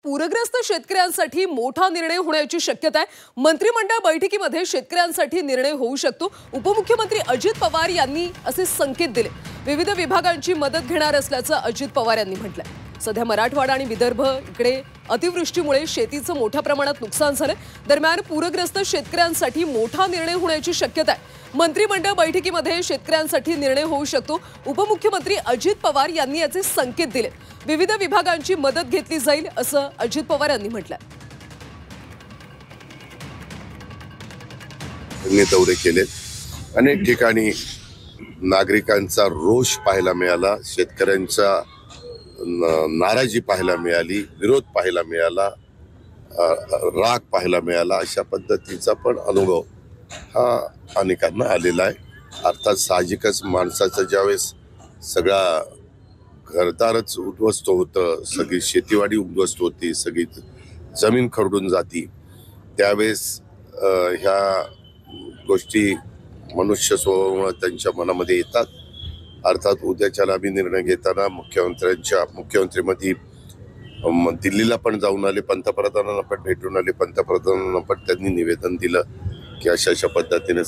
पूरग्रस्त शेतकऱ्यांसाठी मोठा निर्णय होण्याची शक्यता आहे। मंत्रिमंडळ बैठकीमध्ये शेतकऱ्यांसाठी निर्णय होऊ शकतो। उपमुख्यमंत्री अजित पवार यांनी असे संकेत दिले। विविध विभागांची मदत घेणार असल्याचं अजित पवार यांनी म्हटलंय। सध्या मराठवाडा आणि विदर्भ इकडे अतिवृष्टीमुळे शेतीचं मोठ्या प्रमाणात नुकसान झालंय। दरम्यान पूरग्रस्त शेतकऱ्यांसाठी मोठा निर्णय होण्याची शक्यता आहे। मंत्रिमंडळ बैठकीमध्ये शेतकऱ्यांसाठी निर्णय होऊ शकतो। उपमुख्यमंत्री अजित पवार यांनी याचे संकेत दिले। विविध विभागांची मदत घेतली जाईल असं अजित पवार यांनी म्हटलंय। दौरे केले, अनेक ठिकाणी नागरिकांचा रोष पाहायला मिळाला, शेतकऱ्यांचा नाराजी पाहायला मिळाली, विरोध पाहायला मिळाला, राग पाहायला मिळाला। अशा पद्धतीचा पण अनुभव हा अनेकांना आलेला आहे। अर्थात साहजिकच माणसाचं ज्यावेळेस सगळा घरदारच उद्ध्वस्त होतं, सगळी शेतीवाडी उद्ध्वस्त होती, सगळी जमीन खरडून जाती, त्यावेळेस ह्या गोष्टी मनुष्य स्वभावामुळे त्यांच्या मनामध्ये येतात। अर्थात उद्याच्याला आम्ही निर्णय घेताना मुख्यमंत्रीमध्ये दिल्लीला पण जाऊन आले, पंतप्रधानांना पण भेटून आले, पंतप्रधानांना पण त्यांनी निवेदन दिलं की अशा पद्धतीने